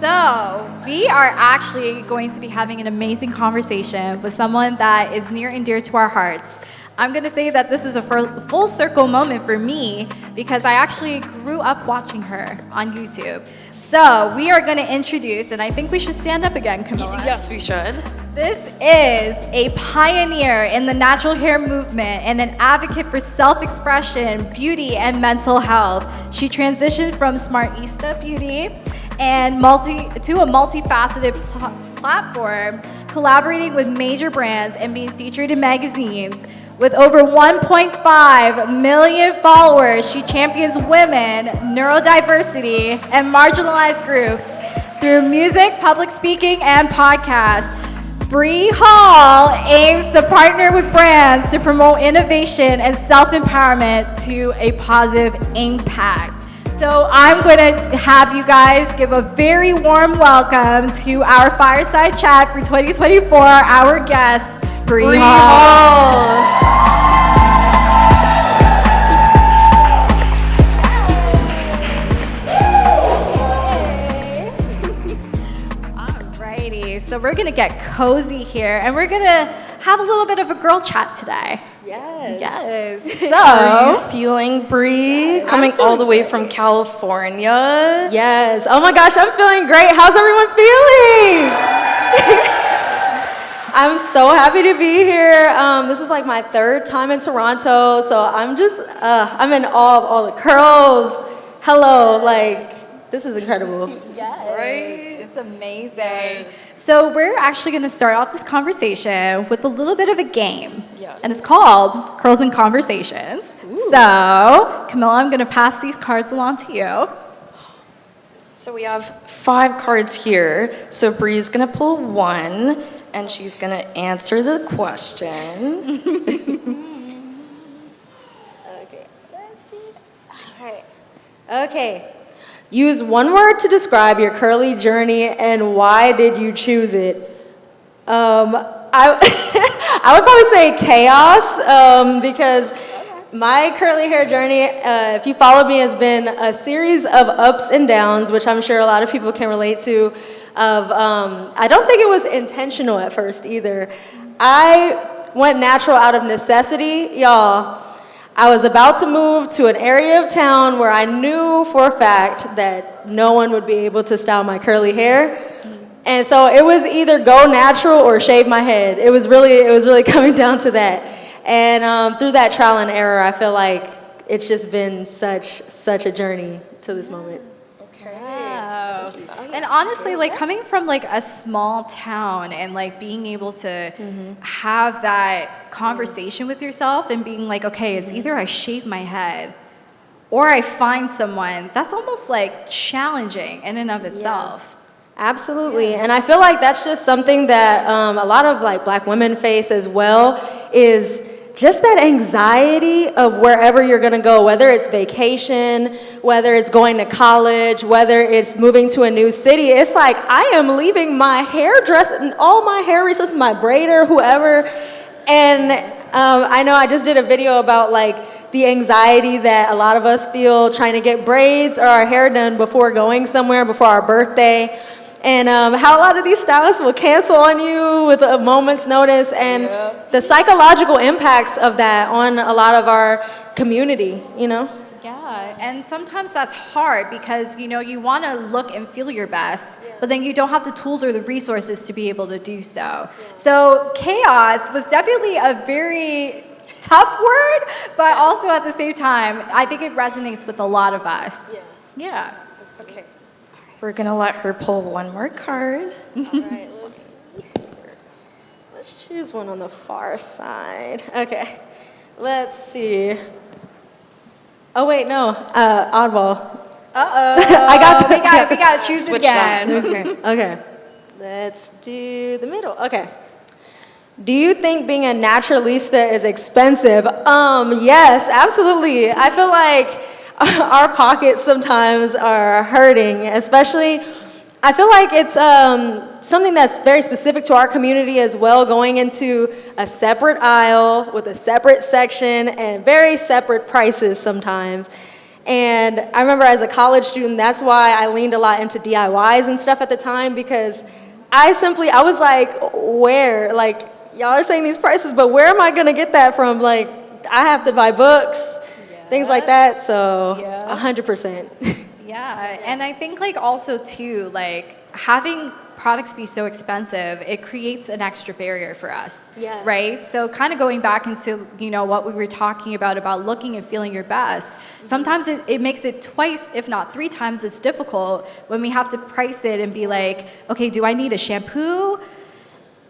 So, we are actually going to be having an amazing conversation with someone that is near and dear to our hearts. I'm going to say that this is a full circle moment for me because I actually grew up watching her on YouTube. So, we are going to introduce, and I think we should stand up again, Camilla. Yes, we should. This is a pioneer in the natural hair movement and an advocate for self-expression, beauty, and mental health. She transitioned from Smartista Beauty and to a multifaceted platform, collaborating with major brands and being featured in magazines. With over 1.5 million followers, she champions women, neurodiversity, and marginalized groups through music, public speaking, and podcasts. Bri Hall aims to partner with brands to promote innovation and self-empowerment to a positive impact. So I'm going to have you guys give a very warm welcome to our fireside chat for 2024, our guest, Bri Hall. So we're gonna get cozy here, and we're gonna have a little bit of a girl chat today. Yes. So, are you feeling, Bri? Coming all the way from California. Yes. Oh my gosh, I'm feeling great. How's everyone feeling? I'm so happy to be here. This is like my third time in Toronto, so I'm in awe of all the curls. Hello, like, this is incredible. yes. Right? It's amazing. So we're actually going to start off this conversation with a little bit of a game. Yes. And it's called Curls and Conversations. Ooh. So, Camilla, I'm going to pass these cards along to you. So we have 5 cards here. So Bri's going to pull one, and she's going to answer the question. Okay, let's see. All right. Okay. Use one word to describe your curly journey, and why did you choose it? I would probably say chaos, because my curly hair journey, if you follow me, has been a series of ups and downs, which I'm sure a lot of people can relate to. I don't think it was intentional at first either. I went natural out of necessity, y'all. I was about to move to an area of town where I knew for a fact that no one would be able to style my curly hair. And so it was either go natural or shave my head. It was really coming down to that. And through that trial and error, I feel like it's just been such a journey to this moment. Wow. And honestly, like coming from like a small town and like being able to have that conversation with yourself and being like, okay, it's either I shave my head or I find someone, that's almost like challenging in and of itself. Absolutely. And I feel like that's just something that a lot of like Black women face as well, is just that anxiety of wherever you're going to go, whether it's vacation, whether it's going to college, whether it's moving to a new city. It's like I am leaving my hairdresser and all my hair resources, my braider, whoever. And I know I just did a video about like the anxiety that a lot of us feel trying to get braids or our hair done before going somewhere, before our birthday. And how a lot of these stylists will cancel on you with a moment's notice, and the psychological impacts of that on a lot of our community, you know? Yeah, and sometimes that's hard because, you know, you want to look and feel your best, but then you don't have the tools or the resources to be able to do so. Yeah. So chaos was definitely a very tough word, but also at the same time, I think it resonates with a lot of us. Yes. Yeah. Okay. We're going to let her pull one more card. All right, let's choose one on the far side. Okay, let's see. Oh wait, no, oddball. I got we got to choose it again. Okay, let's do the middle. Okay. Do you think being a naturalista is expensive? Yes, absolutely. I feel like our pockets sometimes are hurting, especially, I feel like it's something that's very specific to our community as well, going into a separate aisle with a separate section and very separate prices sometimes. And I remember as a college student, that's why I leaned a lot into DIYs and stuff at the time, because I was like, where? Like, y'all are saying these prices, but where am I gonna get that from? Like, I have to buy books, things like that, so 100%. Yeah, and I think like also too, like having products be so expensive, it creates an extra barrier for us, Yes. right? So kind of going back into, you know, what we were talking about looking and feeling your best, sometimes it makes it twice, if not 3 times as difficult when we have to price it and be like, okay, do I need a shampoo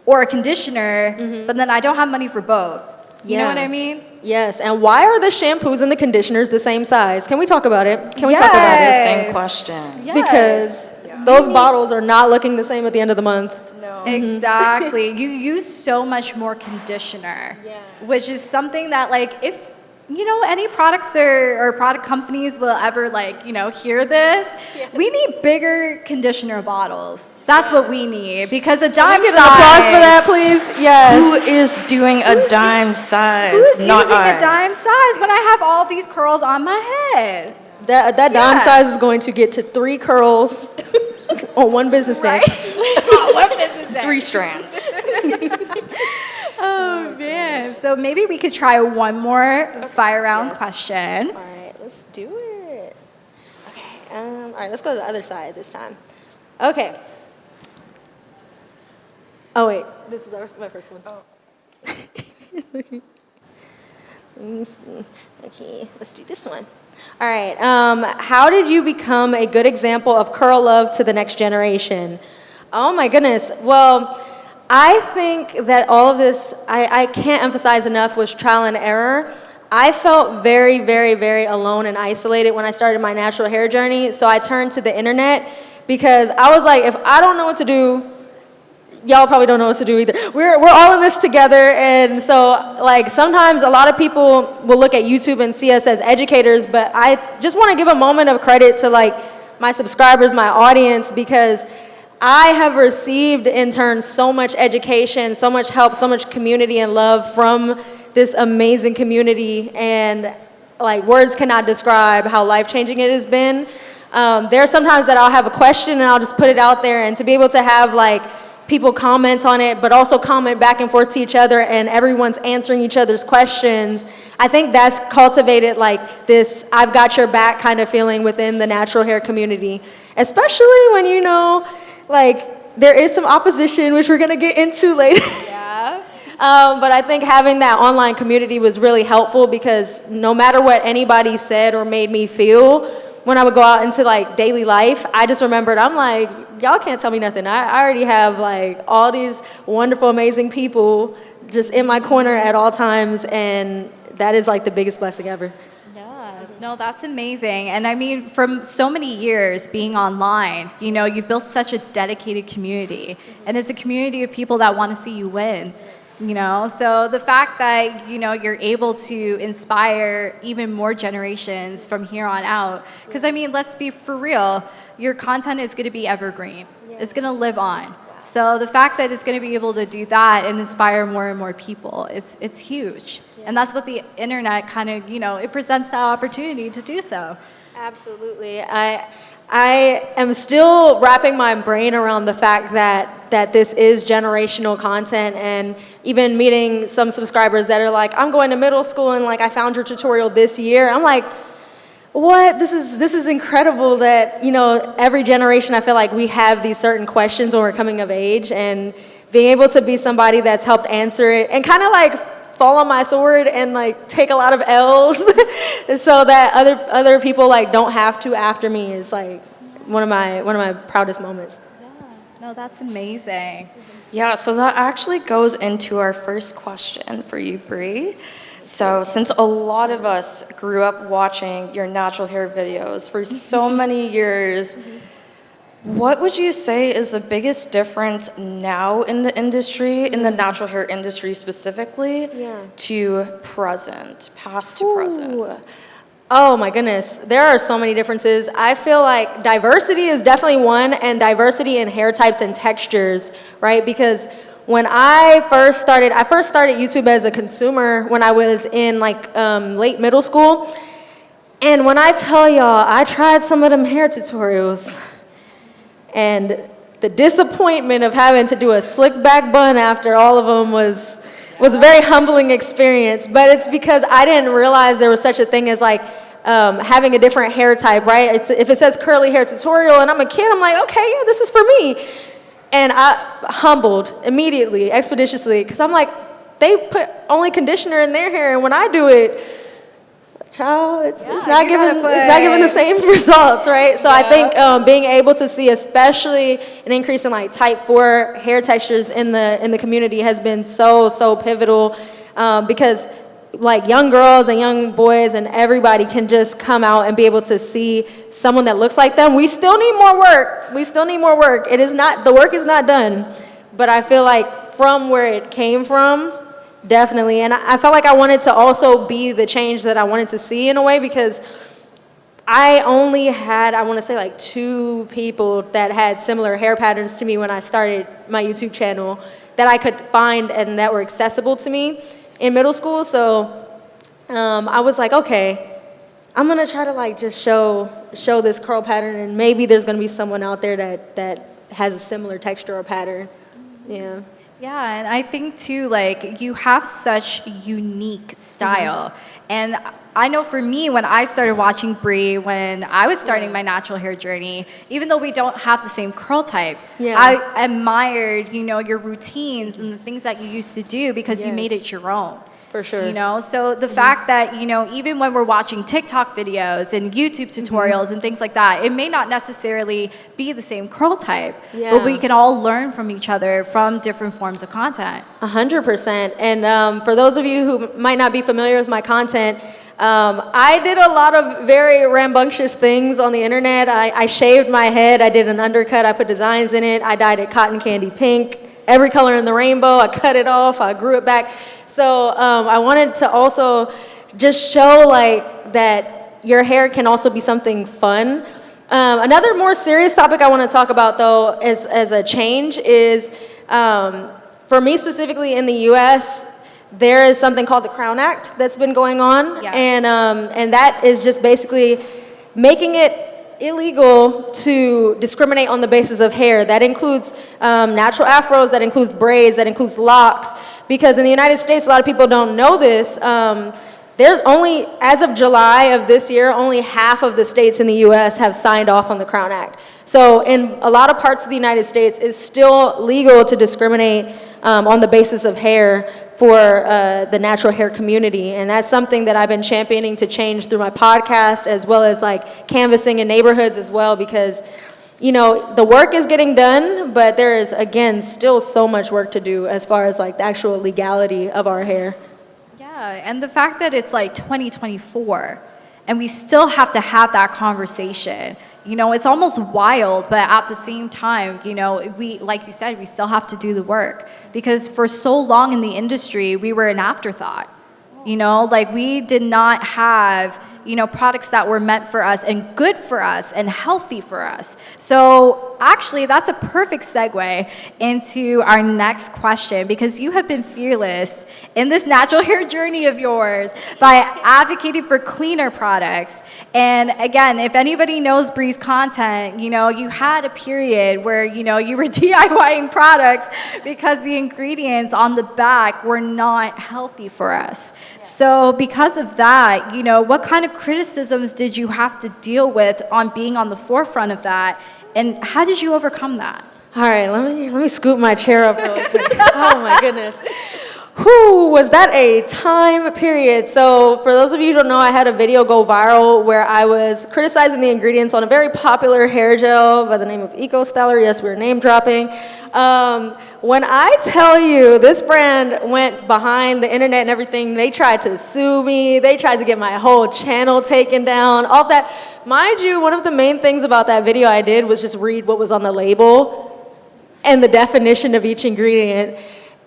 or a conditioner, but then I don't have money for both. You know what I mean? Yes, and why are the shampoos and the conditioners the same size? Can we talk about it? Can we talk about The it? same question. Yes. Because those bottles are not looking the same at the end of the month. No. Exactly. You use so much more conditioner, which is something that like if you know any products or product companies will ever like, you know, hear this, we need bigger conditioner bottles. That's what we need, because a dime Can we get size. an applause for that, please? Yes. Who is doing a dime size? Who's Not using I. a dime size when I have all these curls on my head? That dime size is going to get to 3 curls on one business day. What business is 3 strands. Oh man. So maybe we could try one more fire round question. All right, let's do it. Okay, all right, let's go to the other side this time. Okay. Oh wait, this is my first one. Oh. Okay. Let me see. Okay, let's do this one. All right. How did you become a good example of curl love to the next generation? Oh my goodness. Well, I think that all of this, I can't emphasize enough, was trial and error. I felt very, very, very alone and isolated when I started my natural hair journey, so I turned to the internet because I was like, if I don't know what to do, y'all probably don't know what to do either. We're all in this together, and so like sometimes a lot of people will look at YouTube and see us as educators, but I just want to give a moment of credit to like my subscribers, my audience, because I have received in turn so much education, so much help, so much community and love from this amazing community, and like words cannot describe how life-changing it has been. There are sometimes that I'll have a question and I'll just put it out there, and to be able to have like people comment on it, but also comment back and forth to each other, and everyone's answering each other's questions, I think that's cultivated like this I've got your back kind of feeling within the natural hair community, especially when you know like there is some opposition, which we're going to get into later. Yeah. But I think having that online community was really helpful, because no matter what anybody said or made me feel, when I would go out into like daily life, I just remembered, I'm like, y'all can't tell me nothing. I already have like all these wonderful, amazing people just in my corner at all times, and that is like the biggest blessing ever. No, that's amazing. And I mean, from so many years being online, you know, you've built such a dedicated community. And it's a community of people that want to see you win, you know? So the fact that, you know, you're able to inspire even more generations from here on out. Because, I mean, let's be for real, your content is going to be evergreen. It's going to live on. So the fact that it's going to be able to do that and inspire more and more people, it's huge. And that's what the internet kind of, you know, it presents that opportunity to do so. Absolutely. I am still wrapping my brain around the fact that this is generational content, and even meeting some subscribers that are like, I'm going to middle school and like I found your tutorial this year. I'm like, what? This is incredible that, you know, every generation I feel like we have these certain questions when we're coming of age, and being able to be somebody that's helped answer it and kind of like fall on my sword and like take a lot of L's so that other people like don't have to after me is like one of my proudest moments. Yeah, no, that's amazing. Yeah, so that actually goes into our first question for you, Bri. So since a lot of us grew up watching your natural hair videos for so many years, what would you say is the biggest difference now in the industry, in the natural hair industry specifically, to present, past to present? Oh my goodness, there are so many differences. I feel like diversity is definitely one, and diversity in hair types and textures, right? Because when I first started YouTube as a consumer when I was in like late middle school. And when I tell y'all, I tried some of them hair tutorials, and the disappointment of having to do a slick back bun after all of them was a very humbling experience. But it's because I didn't realize there was such a thing as like having a different hair type, right? If it says curly hair tutorial and I'm a kid, I'm like, okay, yeah, this is for me. And I humbled immediately, expeditiously, because I'm like, they put only conditioner in their hair, and when I do it, child, it's not giving the same results, right? So I think being able to see, especially an increase in like type 4 hair textures in the community has been so pivotal, because like young girls and young boys and everybody can just come out and be able to see someone that looks like them. We still need more work. The work is not done, but I feel like from where it came from, definitely. And I felt like I wanted to also be the change that I wanted to see in a way, because I only had, I want to say like 2 people that had similar hair patterns to me when I started my YouTube channel that I could find and that were accessible to me in middle school. So I was like, okay, I'm gonna try to like just show this curl pattern, and maybe there's gonna be someone out there that has a similar texture or pattern. Yeah. Yeah, and I think too, like, you have such unique style. And I know for me, when I started watching Bri, when I was starting my natural hair journey, even though we don't have the same curl type, I admired, your routines and the things that you used to do because you made it your own. For sure. So the fact that, even when we're watching TikTok videos and YouTube tutorials and things like that, it may not necessarily be the same curl type, but we can all learn from each other from different forms of content. 100%. And for those of you who might not be familiar with my content, I did a lot of very rambunctious things on the internet. I shaved my head, I did an undercut, I put designs in it, I dyed it cotton candy pink, every color in the rainbow, I cut it off, I grew it back. So I wanted to also just show like that your hair can also be something fun. Another more serious topic I want to talk about though as a change is, for me specifically in the US, there is something called the Crown Act that's been going on. And that is just basically making it illegal to discriminate on the basis of hair. That includes natural afros, that includes braids, that includes locks. Because in the United States, a lot of people don't know this, there's only, as of July of this year, only half of the states in the US have signed off on the Crown Act. So in a lot of parts of the United States, it's still legal to discriminate on the basis of hair for the natural hair community. And that's something that I've been championing to change through my podcast, as well as like canvassing in neighborhoods as well, because the work is getting done, but there is, again, still so much work to do as far as like the actual legality of our hair. Yeah, and the fact that it's like 2024 and we still have to have that conversation, it's almost wild, but at the same time, we, like you said, we still have to do the work, because for so long in the industry, we were an afterthought. Like we did not have, products that were meant for us and good for us and healthy for us. So actually, that's a perfect segue into our next question, because you have been fearless in this natural hair journey of yours by advocating for cleaner products. And again, if anybody knows Bri's content, you had a period where, you were DIYing products because the ingredients on the back were not healthy for us. So because of that, what kind of criticisms did you have to deal with on being on the forefront of that, and how did you overcome that? All right, let me scoop my chair up real quick. Oh my goodness. Whew, was that a time period? So for those of you who don't know, I had a video go viral where I was criticizing the ingredients on a very popular hair gel by the name of Eco Styler. Yes, we're name dropping. When I tell you this brand went behind the internet and everything, they tried to sue me, they tried to get my whole channel taken down, all that. Mind you, one of the main things about that video I did was just read what was on the label and the definition of each ingredient.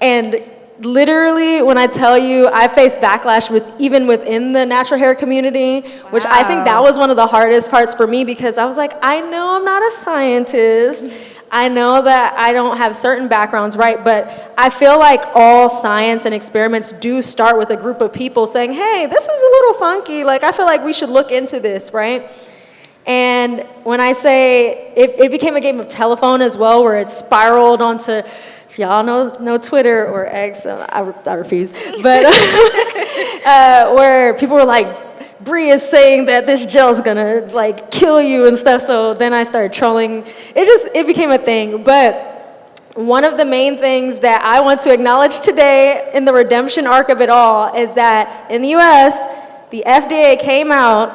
And literally, when I tell you, I faced backlash even within the natural hair community, which I think that was one of the hardest parts for me, because I was like, I know I'm not a scientist. I know that I don't have certain backgrounds, right? But I feel like all science and experiments do start with a group of people saying, hey, this is a little funky. Like, I feel like we should look into this, right? And when I say it became a game of telephone as well, where it spiraled onto, y'all know Twitter or X, I refuse, but where people were like, Bri is saying that this gel is gonna like kill you and stuff. So then I started trolling. It became a thing. But one of the main things that I want to acknowledge today in the redemption arc of it all is that in the US, the FDA came out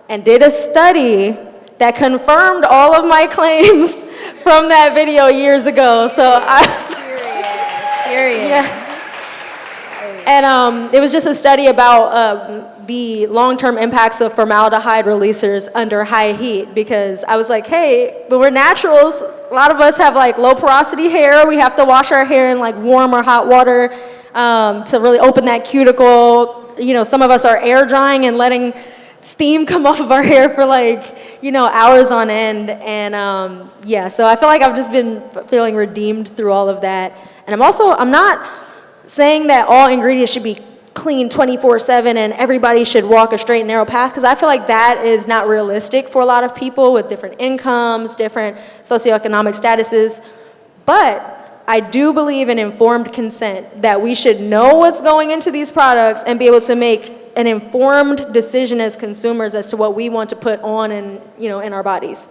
and did a study that confirmed all of my claims from that video years ago. So Serious. Yes. And it was just a study about the long-term impacts of formaldehyde releasers under high heat, because I was like, hey, but we're naturals. A lot of us have like low porosity hair. We have to wash our hair in like warm or hot water to really open that cuticle. You know, some of us are air drying and letting steam come off of our hair for like, you know, hours on end. And yeah, so I feel like I've just been feeling redeemed through all of that. And I'm not saying that all ingredients should be clean 24/7 and everybody should walk a straight and narrow path, because I feel like that is not realistic for a lot of people with different incomes, different socioeconomic statuses. But I do believe in informed consent, that we should know what's going into these products and be able to make an informed decision as consumers as to what we want to put on and, you know, in our bodies.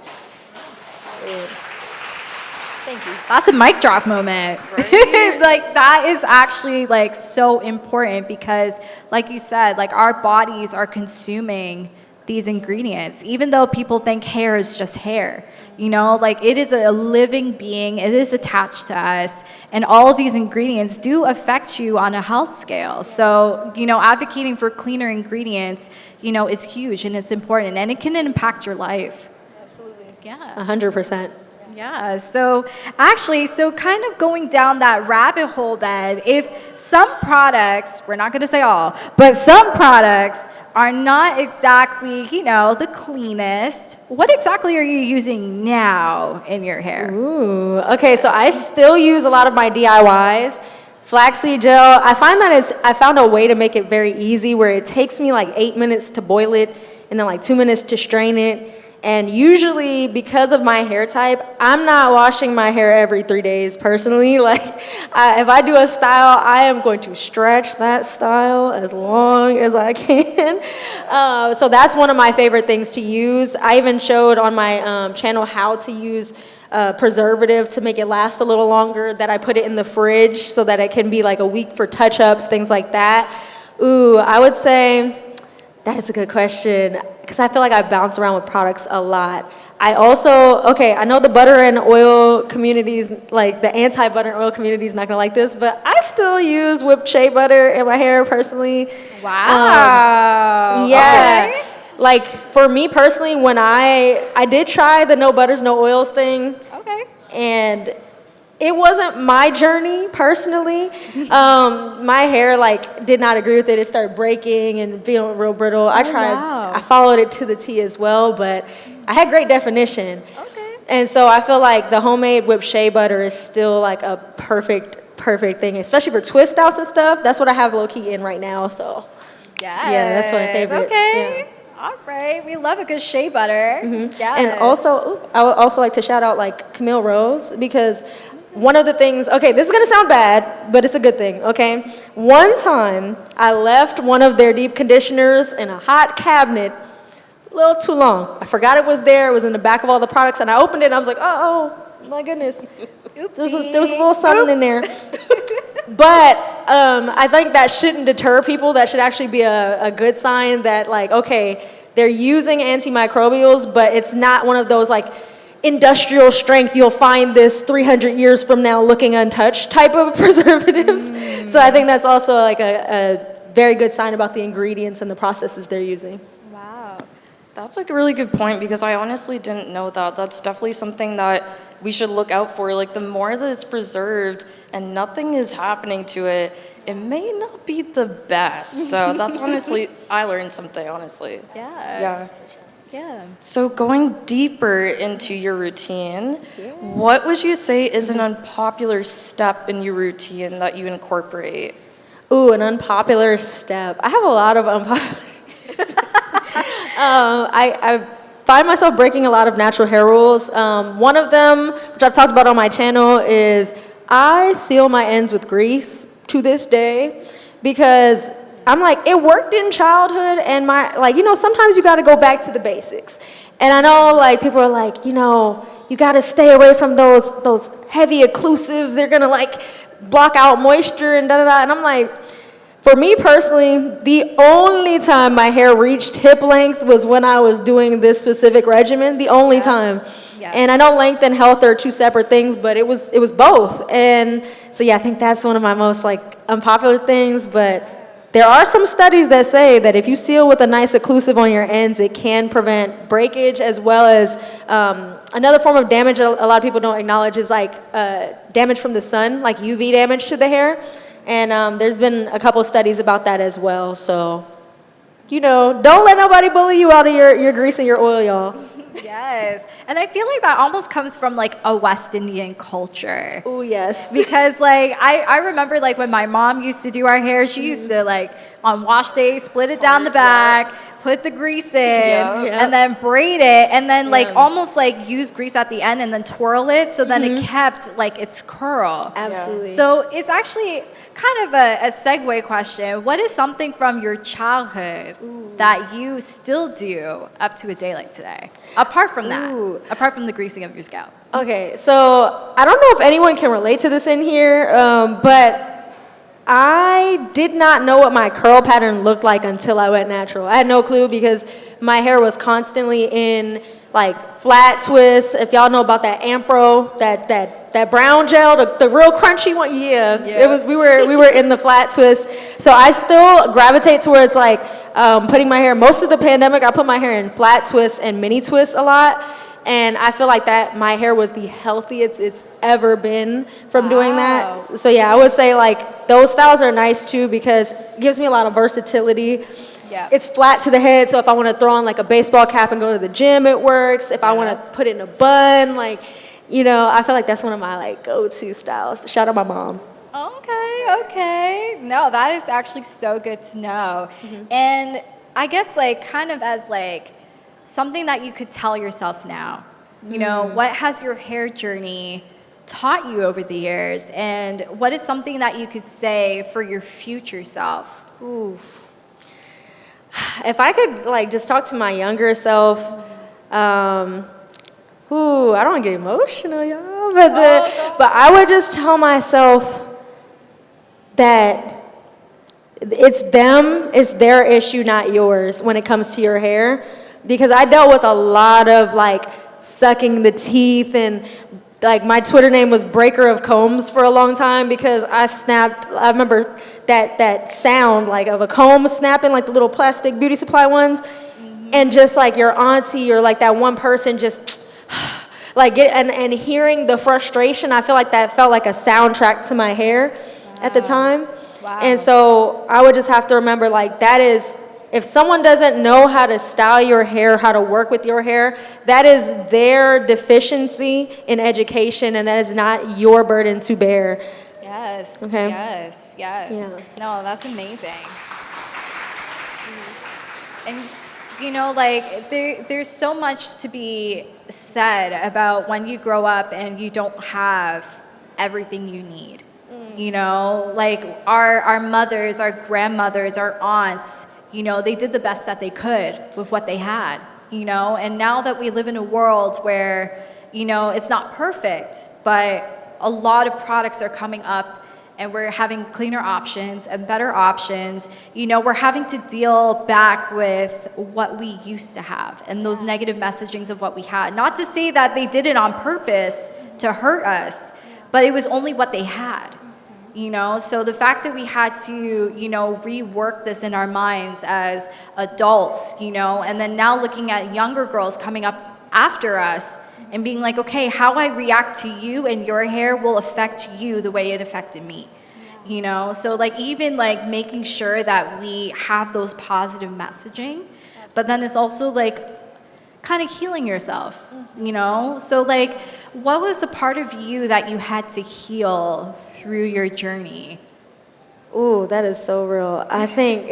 Thank you. That's a mic drop moment. Right? Like, that is actually like so important, because like you said, like our bodies are consuming these ingredients, even though people think hair is just hair, you know, like it is a living being, it is attached to us, and all of these ingredients do affect you on a health scale. So, you know, advocating for cleaner ingredients, you know, is huge and it's important, and it can impact your life. Absolutely. Yeah. 100%. Yeah, so actually, kind of going down that rabbit hole then, if some products, we're not going to say all, but some products are not exactly, you know, the cleanest, what exactly are you using now in your hair? Ooh, okay, so I still use a lot of my DIYs. Flaxseed gel, I found a way to make it very easy, where it takes me like 8 minutes to boil it and then like 2 minutes to strain it. And usually, because of my hair type, I'm not washing my hair every 3 days personally. Like, if I do a style, I am going to stretch that style as long as I can. So that's one of my favorite things to use. I even showed on my channel how to use preservative to make it last a little longer, that I put it in the fridge so that it can be like a week for touch-ups, things like that. Ooh, I would say that is a good question, because I feel like I bounce around with products a lot. I know the butter and oil communities, like the anti-butter and oil community is not gonna like this, but I still use whipped shea butter in my hair personally. Wow. Yeah. Okay. Like for me personally, when I did try the no butters, no oils thing. Okay. And it wasn't my journey personally. My hair like did not agree with it. It started breaking and feeling real brittle. I followed it to the T as well, but I had great definition. Okay. And so I feel like the homemade whipped shea butter is still like a perfect thing, especially for twist outs and stuff. That's what I have low key in right now. So yeah, that's my favorite. Okay. Yeah. All right, we love a good shea butter. Mm-hmm. Yes. And also, I would also like to shout out like Camille Rose, because one of the things, okay, this is gonna sound bad, but it's a good thing, okay? One time, I left one of their deep conditioners in a hot cabinet a little too long. I forgot it was there, it was in the back of all the products, and I opened it and I was like, oh my goodness. Oops. There was a little something in there. But I think that shouldn't deter people. That should actually be a good sign that like, okay, they're using antimicrobials, but it's not one of those like industrial strength, you'll find this 300 years from now looking untouched type of preservatives. So I think that's also like a very good sign about the ingredients and the processes they're using. Wow. That's like a really good point, because I honestly didn't know that. That's definitely something that we should look out for. Like the more that it's preserved and nothing is happening to it, it may not be the best. So that's honestly, I learned something, honestly. Yeah. Yeah. Yeah. So going deeper into your routine, what would you say is an unpopular step in your routine that you incorporate? Ooh, an unpopular step. I have a lot of unpopular. I find myself breaking a lot of natural hair rules. One of them, which I've talked about on my channel, is I seal my ends with grease to this day because I'm like, it worked in childhood and sometimes you got to go back to the basics. And I know like people are like, you got to stay away from those heavy occlusives. They're going to like block out moisture and da-da-da. And I'm like, for me personally, the only time my hair reached hip length was when I was doing this specific regimen, the only time. Yeah. And I know length and health are two separate things, but it was both. And so yeah, I think that's one of my most like unpopular things, but there are some studies that say that if you seal with a nice occlusive on your ends, it can prevent breakage as well as another form of damage a lot of people don't acknowledge is like damage from the sun, like UV damage to the hair. And there's been a couple studies about that as well. So, don't let nobody bully you out of your grease and your oil, y'all. Yes. And I feel like that almost comes from like a West Indian culture. Oh, yes. Because like I remember like when my mom used to do our hair, she used to like on wash day split it down the back, put the grease in, and then braid it, and then like almost like use grease at the end and then twirl it so then it kept like its curl. Absolutely. So it's actually kind of a segue question. What is something from your childhood that you still do up to a day like today? Apart from that, apart from the greasing of your scalp. Okay, so I don't know if anyone can relate to this in here, but I did not know what my curl pattern looked like until I went natural. I had no clue because my hair was constantly in like flat twists. If y'all know about that Ampro, that brown gel, the real crunchy one, it was. We were in the flat twist. So I still gravitate towards like putting my hair. Most of the pandemic, I put my hair in flat twists and mini twists a lot. And I feel like that my hair was the healthiest it's ever been from doing that. So yeah, I would say like those styles are nice too because it gives me a lot of versatility. Yeah. It's flat to the head, so if I want to throw on like a baseball cap and go to the gym, it works. If I want to put it in a bun, like, I feel like that's one of my like go-to styles. Shout out my mom. Okay. No, that is actually so good to know. And I guess like kind of as like something that you could tell yourself now, what has your hair journey taught you over the years, and what is something that you could say for your future self? Ooh. If I could like just talk to my younger self, I don't want to get emotional, y'all, but I would just tell myself that it's their issue, not yours, when it comes to your hair. Because I dealt with a lot of like sucking the teeth and like my Twitter name was Breaker of Combs for a long time because I remember that sound like of a comb snapping, like the little plastic beauty supply ones. And just like your auntie or like that one person just like and hearing the frustration, I feel like that felt like a soundtrack to my hair at the time. Wow. And so I would just have to remember like that is, if someone doesn't know how to style your hair, how to work with your hair, that is their deficiency in education, and that is not your burden to bear. Yes. Okay. Yes. Yeah. No, that's amazing. And like there's so much to be said about when you grow up and you don't have everything you need. Like our mothers, our grandmothers, our aunts, they did the best that they could with what they had, and now that we live in a world where, it's not perfect, but a lot of products are coming up and we're having cleaner options and better options, we're having to deal back with what we used to have and those negative messagings of what we had. Not to say that they did it on purpose to hurt us, but it was only what they had. So the fact that we had to, rework this in our minds as adults, and then now looking at younger girls coming up after us and being like, okay, how I react to you and your hair will affect you the way it affected me. So like even like making sure that we have those positive messaging, but then it's also like kind of healing yourself, you know? So like, what was the part of you that you had to heal through your journey? Ooh, that is so real. I think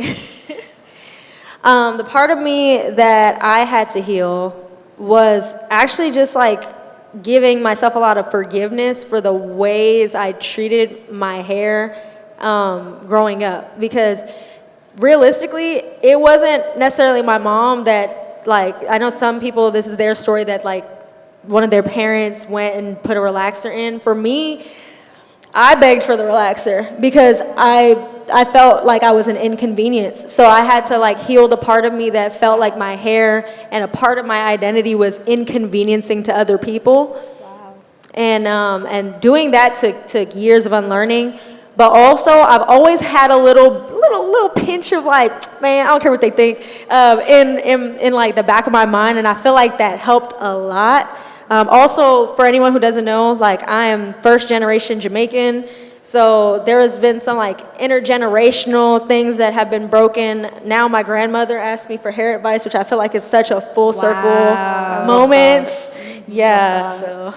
the part of me that I had to heal was actually just like giving myself a lot of forgiveness for the ways I treated my hair growing up. Because realistically, it wasn't necessarily my mom that, like, I know some people, this is their story, that like one of their parents went and put a relaxer in. For me, I begged for the relaxer because I felt like I was an inconvenience. So I had to like heal the part of me that felt like my hair and a part of my identity was inconveniencing to other people. Wow. And doing that took years of unlearning. But also, I've always had a little pinch of like, man, I don't care what they think, in like the back of my mind, and I feel like that helped a lot. Also, for anyone who doesn't know, like I am first generation Jamaican, so there has been some like intergenerational things that have been broken. Now my grandmother asked me for hair advice, which I feel like is such a full circle moment. Yeah, so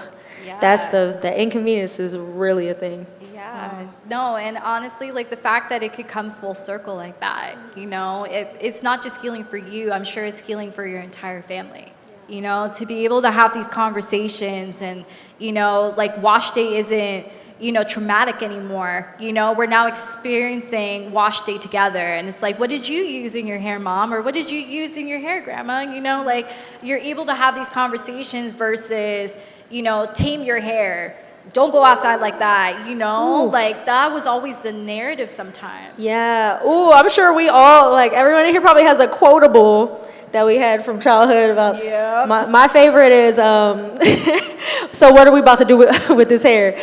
that's the inconvenience is really a thing. Yeah, no, and honestly, like the fact that it could come full circle like that, you know, it's not just healing for you, I'm sure it's healing for your entire family. You know, to be able to have these conversations and, you know, like wash day isn't, you know, traumatic anymore. You know, we're now experiencing wash day together. And it's like, what did you use in your hair, mom? Or what did you use in your hair, grandma? You know, like you're able to have these conversations versus, you know, tame your hair. Don't go outside like that, you know? Ooh. Like, that was always the narrative sometimes. Yeah. Ooh, I'm sure we all, like, everyone in here probably has a quotable that we had from childhood about. Yep. My favorite is, so what are we about to do with this hair?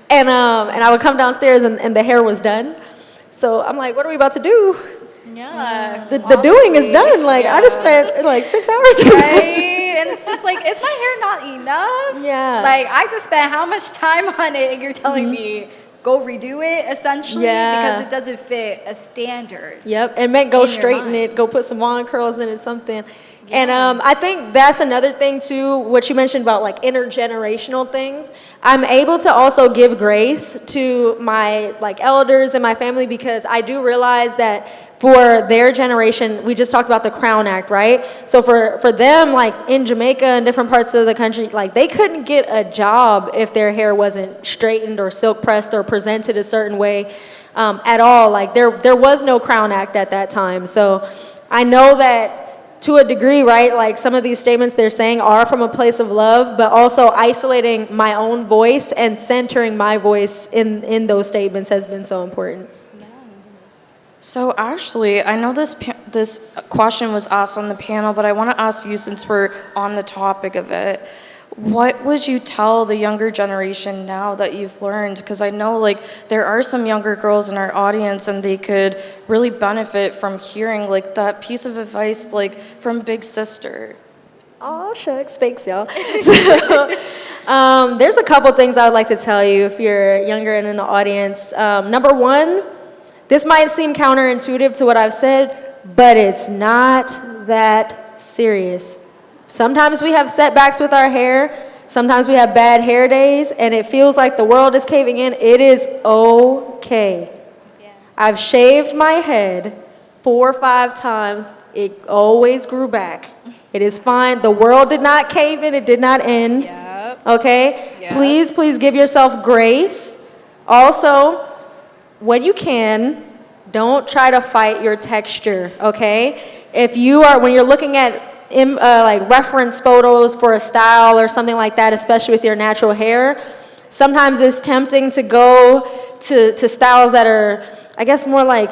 And I would come downstairs and the hair was done. So I'm like, what are we about to do? Yeah. The doing is done. Like, I just spent like 6 hours. Right? And it's just like, is my hair not enough? Yeah. Like, I just spent how much time on it and you're telling me go redo it, essentially? Yeah. Because it doesn't fit a standard. Yep, and meant go straighten it, go put some wand curls in it, something. Yeah. And I think that's another thing too, what you mentioned about like intergenerational things. I'm able to also give grace to my like elders and my family because I do realize that for their generation, we just talked about the Crown Act, right? So for them, like in Jamaica and different parts of the country, like they couldn't get a job if their hair wasn't straightened or silk pressed or presented a certain way at all. Like there was no Crown Act at that time. So I know that to a degree, right, like some of these statements they're saying are from a place of love, but also isolating my own voice and centering my voice in those statements has been so important. So actually, I know this question was asked on the panel, but I want to ask you, since we're on the topic of it, what would you tell the younger generation now that you've learned? Because I know like there are some younger girls in our audience and they could really benefit from hearing like that piece of advice like from Big Sister. Oh, shucks. Thanks, y'all. So, there's a couple things I would like to tell you if you're younger and in the audience. Number one, this might seem counterintuitive to what I've said, but it's not that serious. Sometimes we have setbacks with our hair. Sometimes we have bad hair days, and it feels like the world is caving in. It is okay. Yeah. I've shaved my head 4 or 5 times. It always grew back. It is fine. The world did not cave in. It did not end. Yep. Okay? Yep. Please give yourself grace. Also, when you can, don't try to fight your texture, okay? When you're looking at like reference photos for a style or something like that, especially with your natural hair, sometimes it's tempting to go to styles that are, I guess, more like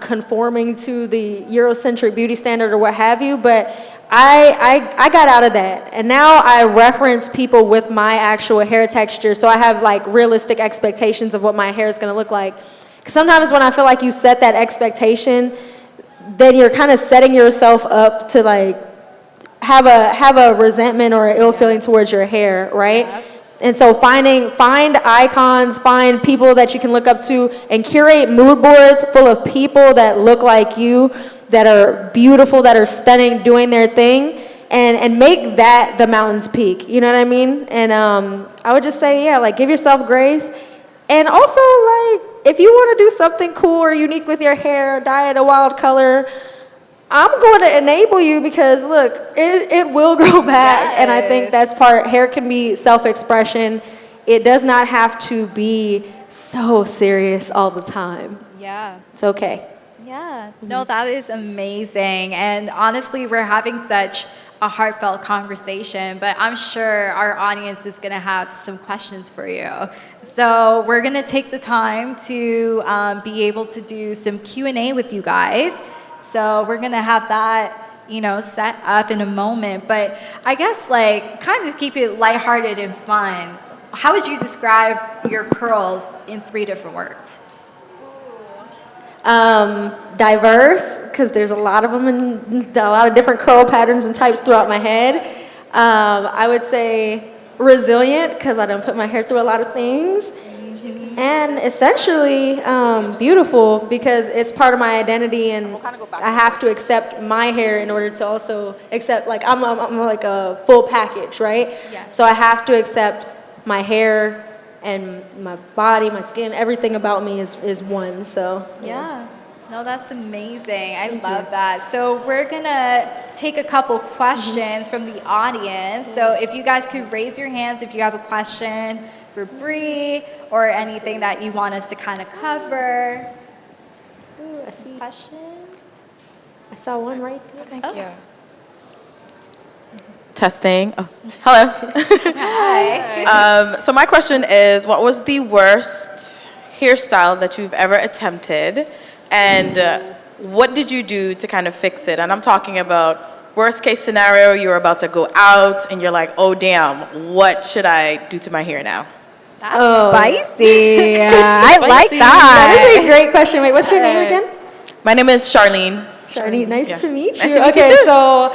conforming to the Eurocentric beauty standard or what have you, but I got out of that. And now I reference people with my actual hair texture, so I have like realistic expectations of what my hair is going to look like. 'Cause sometimes when I feel like you set that expectation, then you're kind of setting yourself up to like have a resentment or an ill feeling towards your hair, right? Yep. And so find icons, find people that you can look up to, and curate mood boards full of people that look like you, that are beautiful, that are stunning, doing their thing, and make that the mountain's peak. You know what I mean? And I would just say, yeah, like give yourself grace. And also, like, if you want to do something cool or unique with your hair, dye it a wild color, I'm going to enable you because, look, it will grow back. Yes. And I think that's hair can be self-expression. It does not have to be so serious all the time. Yeah. It's okay. Yeah. No, that is amazing. And honestly, we're having such a heartfelt conversation, but I'm sure our audience is going to have some questions for you. So we're going to take the time to be able to do some Q&A with you guys. So we're going to have that, set up in a moment. But I guess, like, kind of keep it lighthearted and fun. How would you describe your curls in 3 different words? Diverse, because there's a lot of them and a lot of different curl patterns and types throughout my head. I would say resilient, because I done put my hair through a lot of things. And essentially beautiful, because it's part of my identity, and I have to accept my hair in order to also accept, like, I'm like a full package, right? Yes. So I have to accept my hair and my body, my skin, everything about me is one, so. Yeah. No, that's amazing. I love that. So we're going to take a couple questions from the audience. So if you guys could raise your hands if you have a question for Bri or anything that you want us to kind of cover. Ooh, I see. Questions? I saw one right there. Thank you. Testing. Oh, hello. Hi. So my question is, what was the worst hairstyle that you've ever attempted, and what did you do to kind of fix it? And I'm talking about worst case scenario, you're about to go out and you're like, oh damn, what should I do to my hair now? That's spicy. I like That that. is a great question. Wait, what's your name again? My name is Charlene. Shani, nice Yeah. to meet you. Nice to meet you Okay, too. so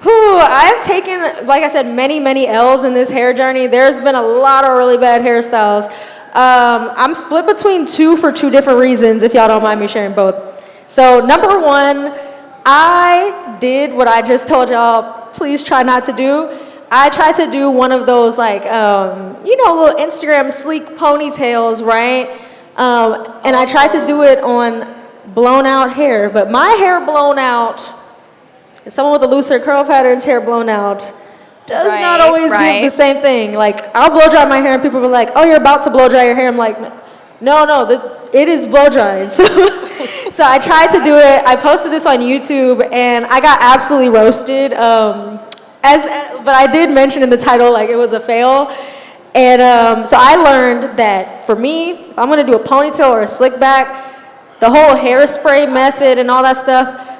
I've taken, like I said, many L's in this hair journey. There's been a lot of really bad hairstyles. I'm split between 2 for 2 different reasons, if y'all don't mind me sharing both. So number 1, I did what I just told y'all, please try not to do. I tried to do one of those, like, little Instagram sleek ponytails, right? And I tried to do it on blown out hair, but my hair blown out, and someone with a looser curl pattern's hair blown out, does not always give the same thing. Like, I'll blow dry my hair and people are like, oh, you're about to blow dry your hair. I'm like, no, it is blow dried. So I tried to do it. I posted this on YouTube and I got absolutely roasted. But I did mention in the title, like, it was a fail. And so I learned that for me, if I'm gonna do a ponytail or a slick back, the whole hairspray method and all that stuff,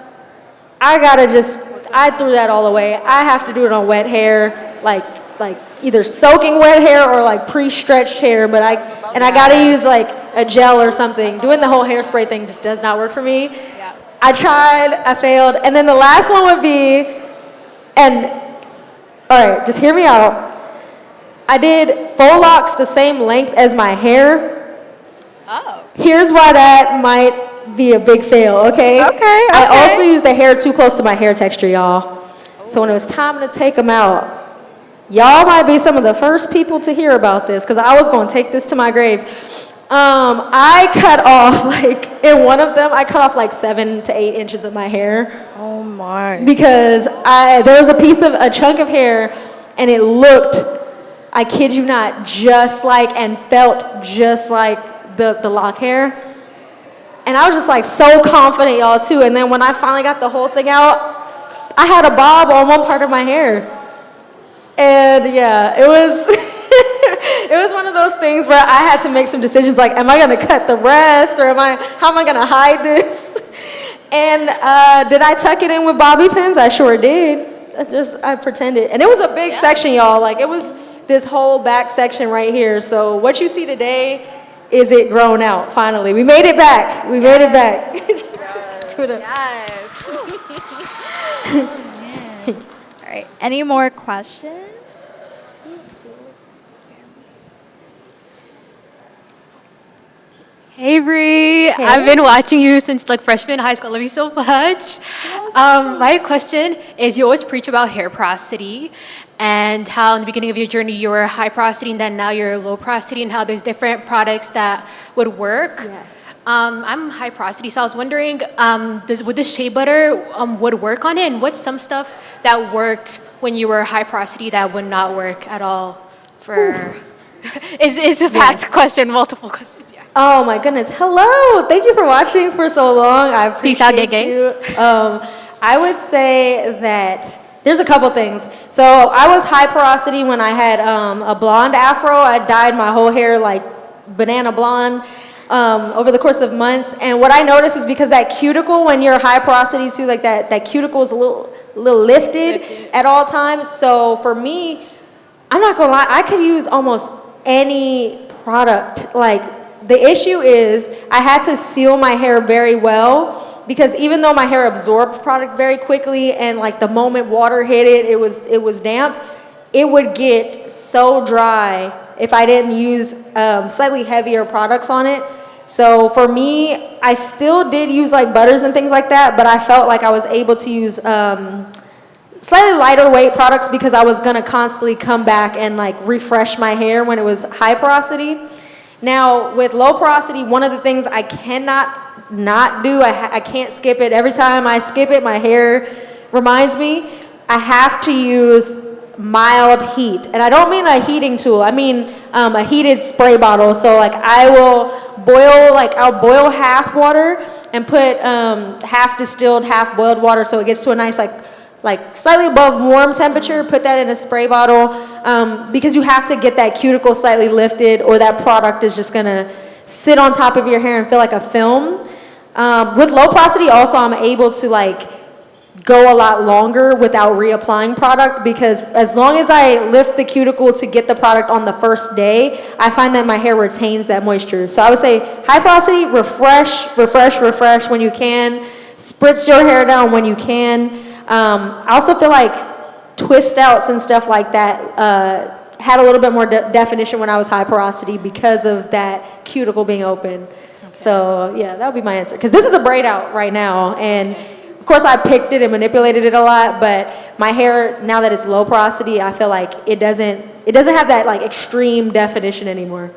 I threw that all away. I have to do it on wet hair, like either soaking wet hair or like pre-stretched hair, but I gotta use like a gel or something. Doing the whole hairspray thing just does not work for me. Yeah. I tried, I failed, and then the last one would be, all right, just hear me out. I did faux locks the same length as my hair. Oh. Here's why that might be a big fail, okay? Okay. I also used the hair too close to my hair texture, y'all. So when it was time to take them out, y'all might be some of the first people to hear about this, because I was going to take this to my grave. I cut off, like, in one of them, I cut off like 7 to 8 inches of my hair. Oh my. Because there was a chunk of hair, and it looked, I kid you not, just like and felt just like the lock hair. And I was just like so confident, y'all, too. And then when I finally got the whole thing out, I had a bob on one part of my hair. And yeah, it was it was one of those things where I had to make some decisions, like, am I gonna cut the rest, or how am I gonna hide this? And did I tuck it in with bobby pins? I sure did. I pretended. And it was a big section, y'all. Like, it was this whole back section right here. So what you see today is it grown out, finally. We made it back. We made it back. Yes. Oh, man. All right. Any more questions? Hey Bri, I've been watching you since like freshman high school. I love you so much. My question is, you always preach about hair porosity and how in the beginning of your journey you were high porosity and then now you're low porosity, and how there's different products that would work. Yes. I'm high porosity, so I was wondering, would this shea butter would work on it, and what's some stuff that worked when you were high porosity that would not work at all for? It's a packed question, multiple questions. Yeah. Oh my goodness. Hello. Thank you for watching for so long. I Peace out, appreciate Gege. you. I would say that there's a couple things. So I was high porosity when I had a blonde afro. I dyed my whole hair like banana blonde over the course of months. And what I noticed is because that cuticle, when you're high porosity too, like that cuticle is a little lifted at all times. So for me, I'm not gonna lie, I could use almost any product. Like, the issue is I had to seal my hair very well, because even though my hair absorbed product very quickly and like the moment water hit it, it was damp, it would get so dry if I didn't use slightly heavier products on it. So for me, I still did use like butters and things like that, but I felt like I was able to use slightly lighter weight products because I was gonna constantly come back and like refresh my hair when it was high porosity. Now, with low porosity, one of the things I cannot not do, I can't skip it. Every time I skip it, my hair reminds me, I have to use mild heat. And I don't mean a heating tool, I mean a heated spray bottle. So like I'll boil half water and put half distilled, half boiled water, so it gets to a nice like slightly above warm temperature, put that in a spray bottle, because you have to get that cuticle slightly lifted, or that product is just gonna sit on top of your hair and feel like a film. With low porosity also, I'm able to like go a lot longer without reapplying product, because as long as I lift the cuticle to get the product on the first day, I find that my hair retains that moisture. So I would say high porosity, refresh when you can, spritz your hair down when you can. I also feel like twist outs and stuff like that had a little bit more definition when I was high porosity because of that cuticle being open. Okay. So yeah, that would be my answer. Because this is a braid out right now, and of course I picked it and manipulated it a lot, but my hair, now that it's low porosity, I feel like it doesn't have that like extreme definition anymore.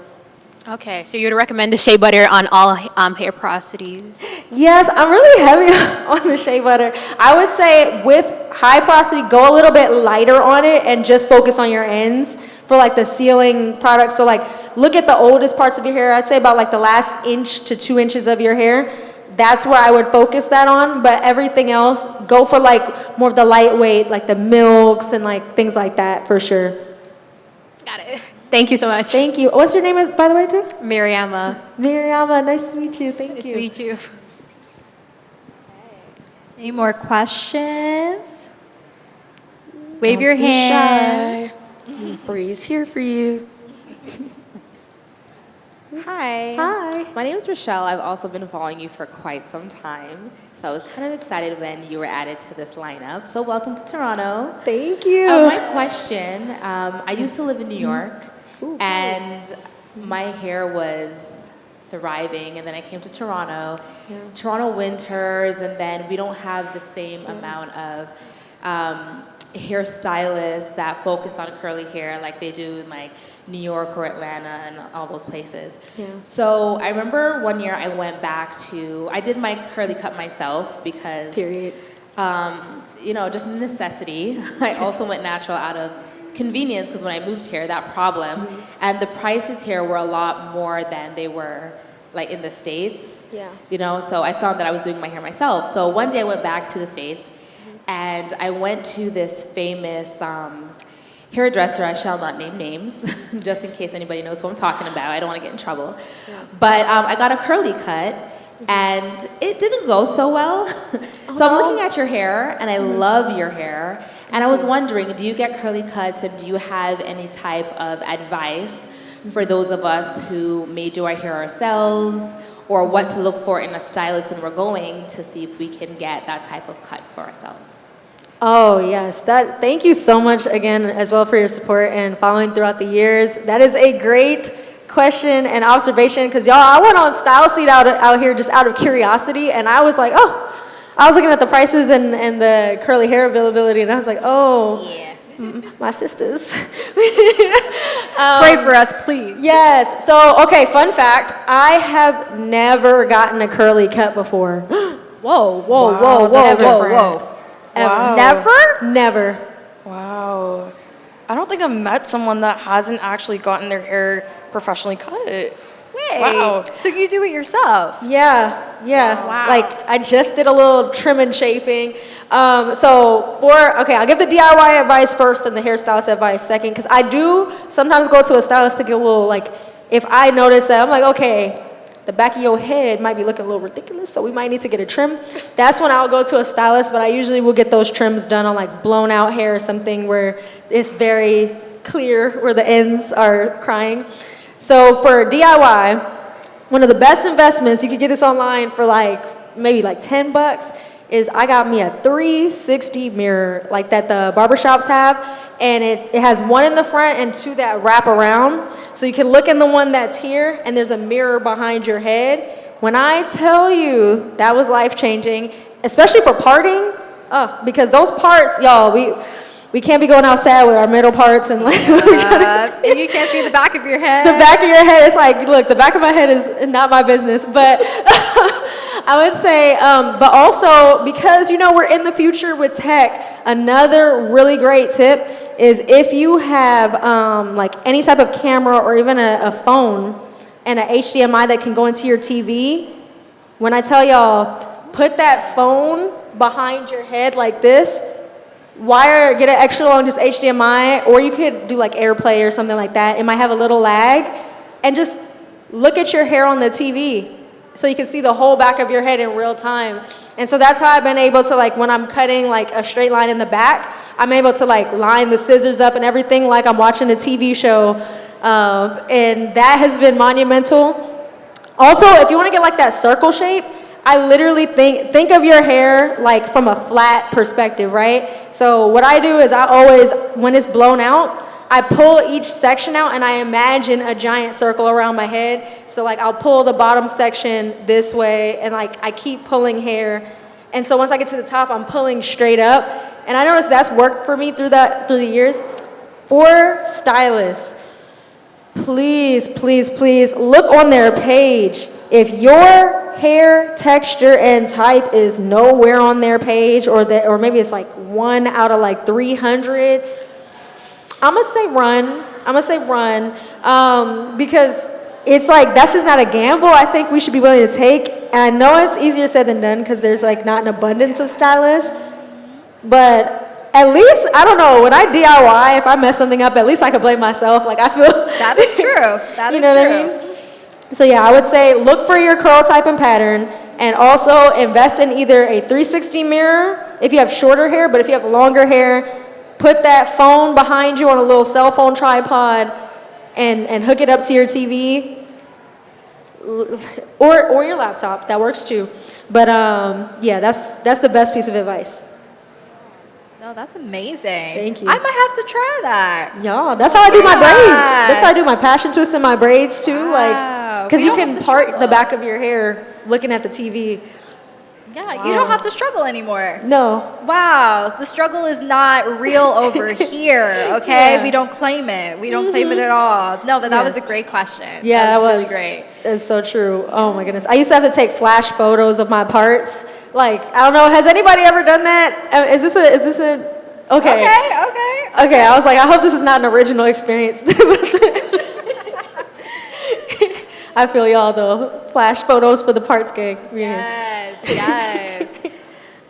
Okay, so you would recommend the shea butter on all hair porosities? Yes, I'm really heavy on the shea butter. I would say with high porosity, go a little bit lighter on it and just focus on your ends for like the sealing products. So like look at the oldest parts of your hair. I'd say about like the last inch to 2 inches of your hair. That's where I would focus that on. But everything else, go for like more of the lightweight, like the milks and like things like that for sure. Got it. Thank you so much. Thank you. What's your name, by the way, too? Miriama. Miriama, nice to meet you. Thank you. Nice to meet you. Any more questions? Wave your Don't be hand. shy. Bri's here for you. Hi. Hi. My name is Rochelle. I've also been following you for quite some time. So I was kind of excited when you were added to this lineup. So welcome to Toronto. Thank you. My question, I used to live in New York, and my hair was thriving, and then I came to Toronto. Yeah. Toronto winters, and then we don't have the same amount of hairstylists that focus on curly hair like they do in like New York or Atlanta and all those places. Yeah. So I remember one year I went back I did my curly cut myself because, Period. just necessity. I also went natural out of convenience because when I moved here, that problem, and the prices here were a lot more than they were like in the States. Yeah. So I found that I was doing my hair myself. So one day I went back to the States, and I went to this famous hairdresser. I shall not name names, just in case anybody knows who I'm talking about. I don't want to get in trouble. Yeah. But I got a curly cut, and it didn't go so well. So I'm looking at your hair, and I love your hair. And I was wondering, do you get curly cuts, and do you have any type of advice for those of us who may do our hair ourselves, or what to look for in a stylist when we're going to see if we can get that type of cut for ourselves? Oh, yes. Thank you so much again as well for your support and following throughout the years. That is a great question and observation, because y'all, I went on Style Seat out here just out of curiosity, and I was like, oh, I was looking at the prices and the curly hair availability, and I was like, oh, yeah, my sisters. Pray for us, please. Yes. So, okay, fun fact, I have never gotten a curly cut before. That's different. Ever. Wow. Never. Wow. I don't think I've met someone that hasn't actually gotten their hair professionally cut. Wait, Wow. so you do it yourself? Yeah. Wow. Like, I just did a little trim and shaping. I'll give the DIY advice first and the hairstylist advice second, because I do sometimes go to a stylist to get a little, like, if I notice that, I'm like, okay, the back of your head might be looking a little ridiculous, so we might need to get a trim. That's when I'll go to a stylist, but I usually will get those trims done on like blown out hair or something where it's very clear where the ends are crying. So for DIY, one of the best investments, you could get this online for maybe $10, is I got me a 360 mirror like that the barbershops have, and it has one in the front and two that wrap around. So you can look in the one that's here, and there's a mirror behind your head. When I tell you that was life-changing, especially for parting, because those parts, y'all, we can't be going outside with our middle parts and like And you can't see the back of your head. the back of your head is like, look, the back of my head is not my business, but I would say, but also because, we're in the future with tech, another really great tip is if you have like any type of camera or even a phone and an HDMI that can go into your TV, when I tell y'all, put that phone behind your head like this, get an extra long just HDMI, or you could do like AirPlay or something like that. It might have a little lag, and just look at your hair on the TV so you can see the whole back of your head in real time. And so that's how I've been able to, like, when I'm cutting like a straight line in the back, I'm able to like line the scissors up and everything like I'm watching a TV show, and that has been monumental. Also, if you want to get like that circle shape, I literally think of your hair like from a flat perspective, right? So what I do is I always, when it's blown out, I pull each section out and I imagine a giant circle around my head. So like I'll pull the bottom section this way, and like I keep pulling hair. And so once I get to the top, I'm pulling straight up. And I noticed that's worked for me through the years. For stylists, please look on their page. If your hair texture and type is nowhere on their page, or maybe it's like 1 out of like 300, I'm gonna say run, because it's like, that's just not a gamble I think we should be willing to take. And I know it's easier said than done because there's like not an abundance of stylists, but at least, I don't know, when I DIY, if I mess something up, at least I can blame myself. Like, I feel That is true. That is you know true. what I mean? So yeah, I would say look for your curl type and pattern, and also invest in either a 360 mirror if you have shorter hair, but if you have longer hair, put that phone behind you on a little cell phone tripod and hook it up to your TV or your laptop. That works too. But yeah, that's the best piece of advice. No, that's amazing. Thank you. I might have to try that. Y'all, that's how I do my braids. That's how I do my passion twist in my braids too. Like, Wow. because We you don't can have to part struggle. the back of your hair looking at the TV. Yeah, you don't have to struggle anymore. No. Wow, the struggle is not real over here, okay? Yeah. We don't claim it. We don't claim it at all. No, but that was Yes. a great question. Yeah, that was was really great. It's so true. Oh my goodness. I used to have to take flash photos of my parts. Like, I don't know, has anybody ever done that? Is this a okay. Okay, I was like, I hope this is not an original experience. I feel y'all though. Flash photos for the parts gang. Yes.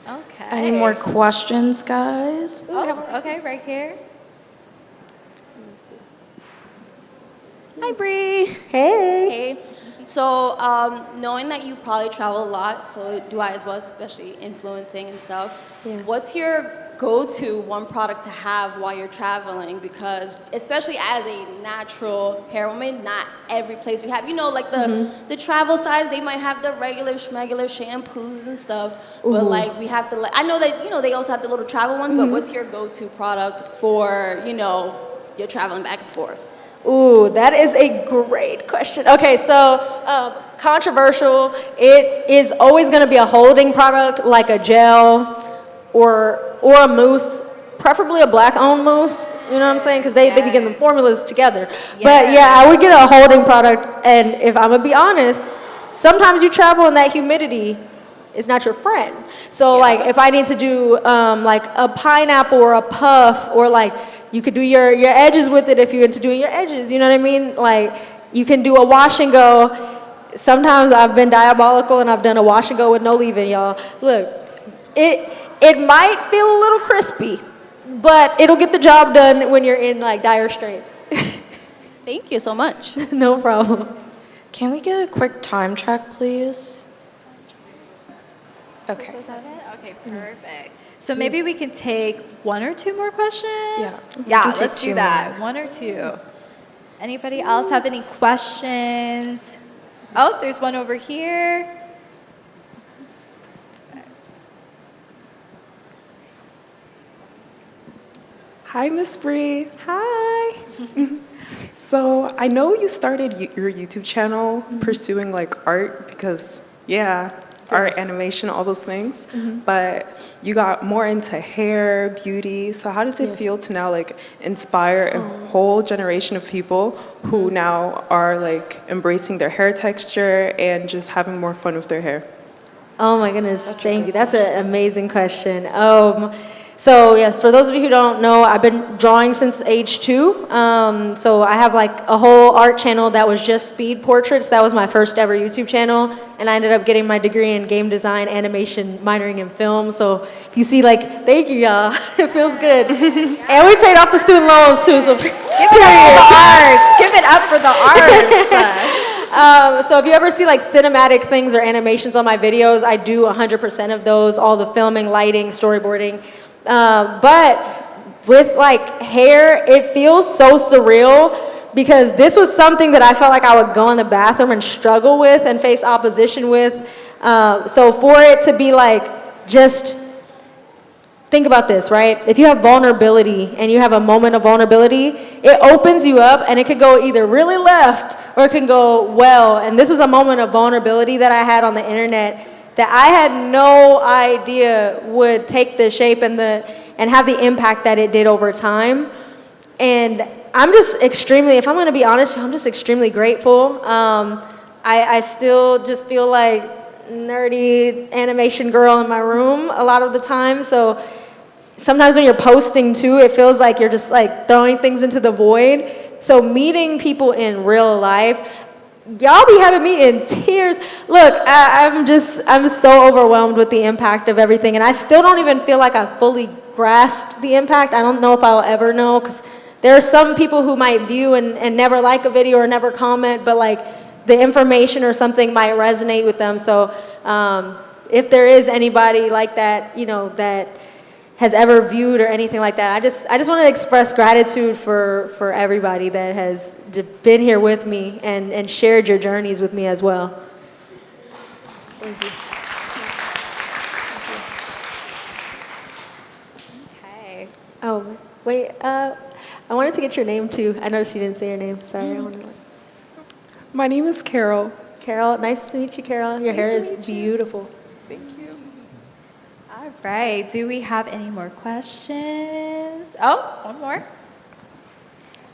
Okay. Any more questions, guys? Oh, okay, right here. Hi, Bri. Hey. Hey. So, knowing that you probably travel a lot, so do I as well, especially influencing and stuff. Yeah. What's your go-to one product to have while you're traveling? Because especially as a natural hair woman, not every place we have, like the travel size, they might have the regular schmegular shampoos and stuff, but like we have to, I know that, they also have the little travel ones, but what's your go-to product for, you're traveling back and forth? Ooh, that is a great question. Okay, so controversial. It is always going to be a holding product like a gel or a mousse, preferably a black-owned mousse. You know what I'm saying? Because they begin the formulas together. But yeah, I would get a holding product. And if I'm gonna be honest, sometimes you travel and that humidity is not your friend. So like if I need to do like a pineapple or a puff, or like you could do your edges with it if you're into doing your edges. You know what I mean? Like you can do a wash and go. Sometimes I've been diabolical and I've done a wash and go with no leave-in, y'all. Look, it might feel a little crispy, but it'll get the job done when you're in like dire straits. Thank you so much. No problem. Can we get a quick time check, please? Okay. Okay, perfect. So maybe we can take one or two more questions? Yeah, we Yeah, can take let's do two that. more. One or two. Anybody else have any questions? Oh, there's one over here. Hi, Miss Bri. Hi. So I know you started your YouTube channel pursuing like art because, art, animation, all those things. But you got more into hair, beauty. So how does it feel to now like inspire a whole generation of people who now are like embracing their hair texture and just having more fun with their hair? Oh my goodness, thank you. That's an amazing question. So yes, for those of you who don't know, I've been drawing since age 2. So I have like a whole art channel that was just speed portraits. That was my first ever YouTube channel. And I ended up getting my degree in game design, animation, minoring in film. So if you see like, thank you y'all, it feels good. And we paid off the student loans too, so Give it up for the arts. Give it up for the arts. So if you ever see like cinematic things or animations on my videos, I do 100% of those, all the filming, lighting, storyboarding. But with like hair, it feels so surreal because this was something that I felt like I would go in the bathroom and struggle with and face opposition with. So for it to be like, just think about this, right? If you have vulnerability and you have a moment of vulnerability, it opens you up and it could go either really left or it can go well. And this was a moment of vulnerability that I had on the internet that I had no idea would take the shape and have the impact that it did over time. And I'm just extremely, if I'm gonna be honest, I'm just extremely grateful. I still just feel like nerdy animation girl in my room a lot of the time. So sometimes when you're posting too, it feels like you're just like throwing things into the void. So meeting people in real life, y'all be having me in tears. Look, I'm so overwhelmed with the impact of everything, and I still don't even feel like I fully grasped the impact. I don't know if I'll ever know, because there are some people who might view and never like a video or never comment, but like the information or something might resonate with them. So if there is anybody like that, you know, that has ever viewed or anything like that, I just want to express gratitude for everybody that has been here with me and shared your journeys with me as well. Thank you. Okay. Oh, wait, I wanted to get your name too. I noticed you didn't say your name. Sorry. I wanted to... My name is Carol. Carol, nice to meet you, Carol. Your hair is beautiful. Thank you. All right. Do we have any more questions? Oh, one more.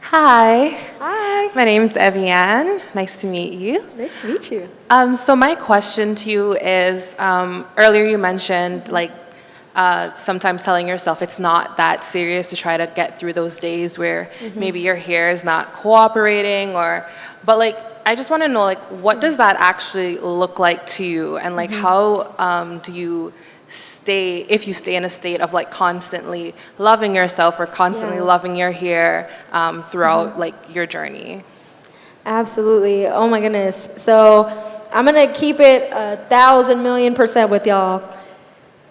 Hi. Hi. My name is Evianne. Nice to meet you. Nice to meet you. So my question to you is, earlier you mentioned like sometimes telling yourself it's not that serious to try to get through those days where maybe your hair is not cooperating, but like I just want to know like what does that actually look like to you, and like how do you stay, if you stay in a state of like constantly loving yourself or constantly loving your hair throughout like your journey? Absolutely. Oh my goodness. So I'm gonna keep it 1,000,000,000% with y'all.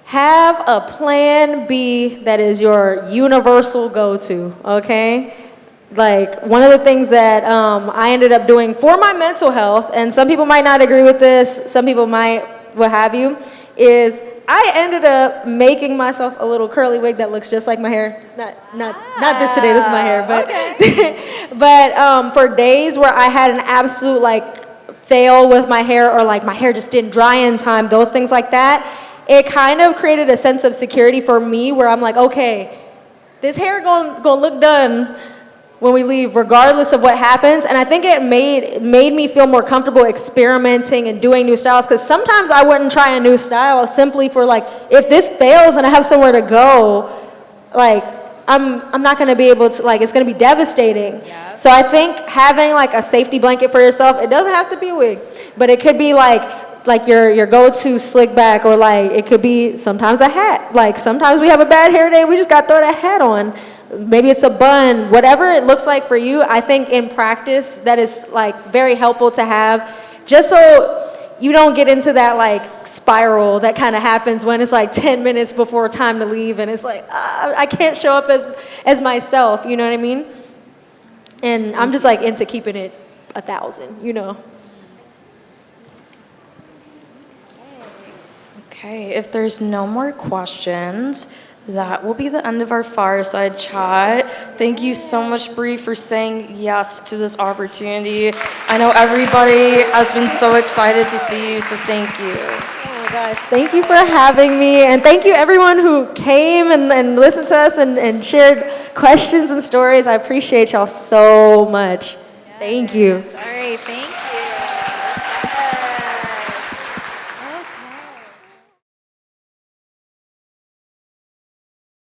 Have a plan B that is your universal go-to, okay? Like one of the things that I ended up doing for my mental health, and some people might not agree with this, some people might, what have you, is I ended up making myself a little curly wig that looks just like my hair. It's not this today, this is my hair, but but for days where I had an absolute like fail with my hair, or like my hair just didn't dry in time, those things like that, it kind of created a sense of security for me where I'm like, okay, this hair gonna look done when we leave, regardless of what happens. And I think it made me feel more comfortable experimenting and doing new styles, because sometimes I wouldn't try a new style simply for like, if this fails and I have somewhere to go, like I'm not gonna be able to, like, it's gonna be devastating. Yep. So I think having like a safety blanket for yourself, it doesn't have to be a wig, but it could be like your go-to slick back, or like it could be sometimes a hat. Like sometimes we have a bad hair day, we just gotta throw that hat on. Maybe it's a bun, whatever it looks like for you. I think in practice that is like very helpful to have, just so you don't get into that like spiral that kind of happens when it's like 10 minutes before time to leave and it's like, I can't show up as myself, you know what I mean? And I'm just like into keeping it 1,000, you know? Okay, if there's no more questions, that will be the end of our fireside chat. Thank you so much, Bri, for saying yes to this opportunity. I know everybody has been so excited to see you, so thank you. Oh my gosh, thank you for having me, and thank you everyone who came and listened to us and shared questions and stories. I appreciate y'all so much. Thank you. All right, thank you.